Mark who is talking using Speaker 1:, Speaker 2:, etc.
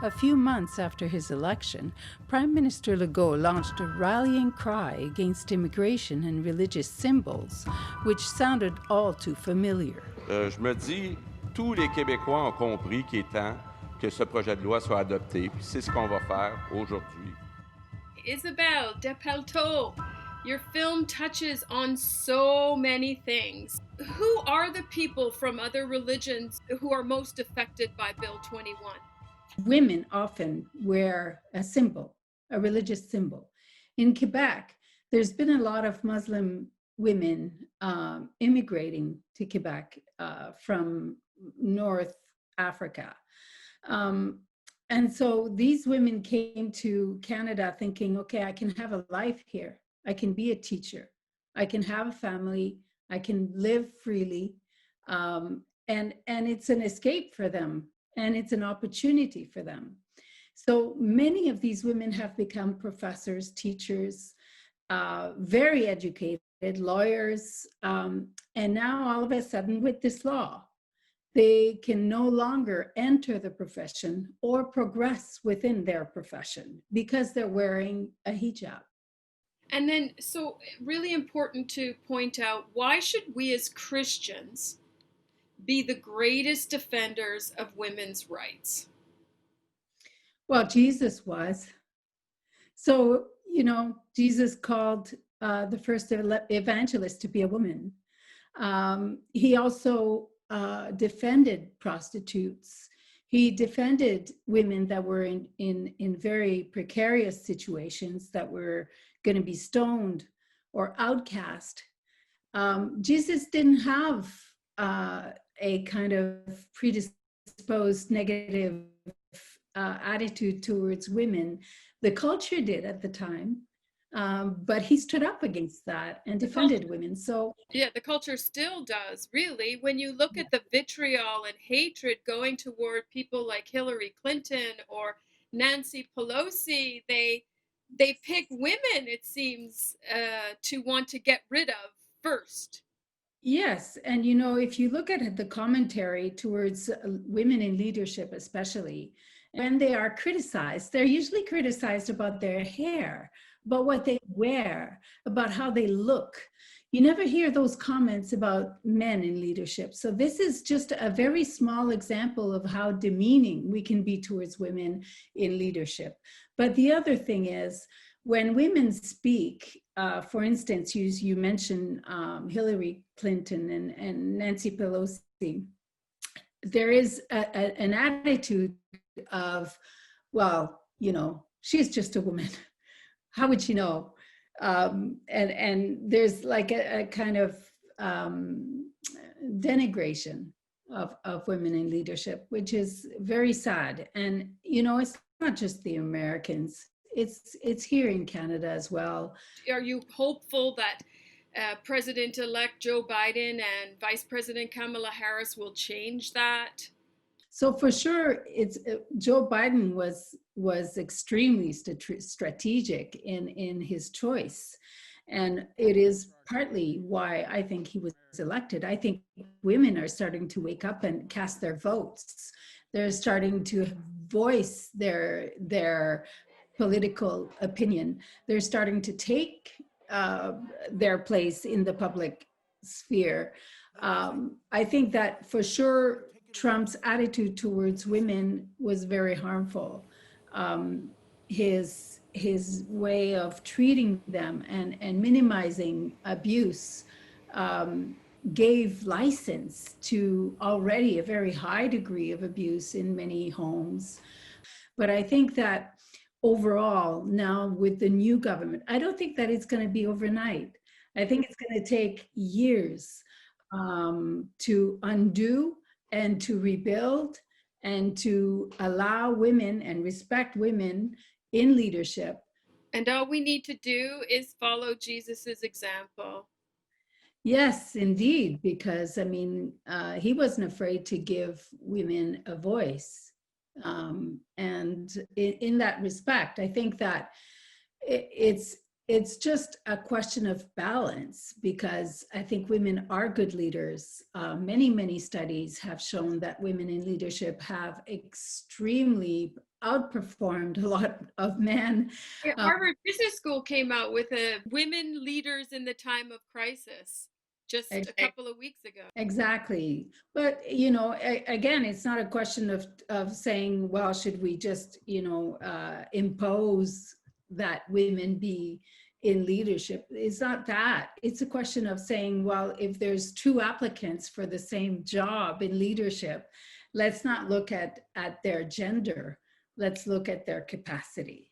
Speaker 1: A few months after his election, Prime Minister Legault launched a rallying cry against immigration and religious symbols, which sounded all too familiar.
Speaker 2: Je me dis, tous les Québécois ont compris qu'il est temps que ce projet de loi soit adopté, puis c'est ce qu'on va faire aujourd'hui.
Speaker 3: Isabelle Depelteau, your film touches on so many things. Who are the people from other religions who are most affected by Bill 21?
Speaker 1: Women often wear a symbol, a religious symbol. In Quebec, there's been a lot of Muslim women immigrating to Quebec from North Africa. And so these women came to Canada thinking, okay, I can have a life here. I can be a teacher. I can have a family. I can live freely. And it's an escape for them. And it's an opportunity for them. So many of these women have become professors, teachers, very educated, lawyers. And now all of a sudden with this law, they can no longer enter the profession or progress within their profession because they're wearing a hijab.
Speaker 3: And then, so really important to point out, why should we as Christians be the greatest defenders of women's rights?
Speaker 1: Well, Jesus was. So, you know, Jesus called the first evangelist to be a woman. He also defended prostitutes. He defended women that were in very precarious situations, that were going to be stoned or outcast. Jesus didn't have a kind of predisposed negative attitude towards women. The culture did at the time, but he stood up against that and defended women. So
Speaker 3: yeah, the culture still does, really. When you look at the vitriol and hatred going toward people like Hillary Clinton or Nancy Pelosi, they pick women, it seems, to want to get rid of first.
Speaker 1: Yes, and you know, if you look at the commentary towards women in leadership, especially, when they are criticized, they're usually criticized about their hair, about what they wear, about how they look. You never hear those comments about men in leadership. So this is just a very small example of how demeaning we can be towards women in leadership. But the other thing is, when women speak, for instance, you mentioned Hillary Clinton and Nancy Pelosi, there is an attitude of, well, you know, she's just a woman. How would she know? And there's like a kind of denigration of women in leadership, which is very sad. And, you know, it's not just the Americans. It's here in Canada as well.
Speaker 3: Are you hopeful that President-elect Joe Biden and Vice President Kamala Harris will change that?
Speaker 1: So for sure, Joe Biden was extremely strategic in his choice. And it is partly why I think he was elected. I think women are starting to wake up and cast their votes. They're starting to voice their political opinion. They're starting to take their place in the public sphere. I think that for sure, Trump's attitude towards women was very harmful. His way of treating them and minimizing abuse gave license to already a very high degree of abuse in many homes. But I think that overall, now with the new government, I don't think that it's going to be overnight. I think it's going to take years to undo and to rebuild and to allow women and respect women in leadership.
Speaker 3: And all we need to do is follow Jesus's example.
Speaker 1: Yes, indeed, because I mean, he wasn't afraid to give women a voice. And in that respect, I think that it's just a question of balance, because I think women are good leaders. Many studies have shown that women in leadership have extremely outperformed a lot of men.
Speaker 3: Yeah, Harvard Business School came out with a women leaders in the time of crisis just a couple of weeks ago.
Speaker 1: Exactly. But, you know, again, it's not a question of saying, well, should we just, you know, impose that women be in leadership? It's not that. It's a question of saying, well, if there's two applicants for the same job in leadership, let's not look at their gender. Let's look at their capacity.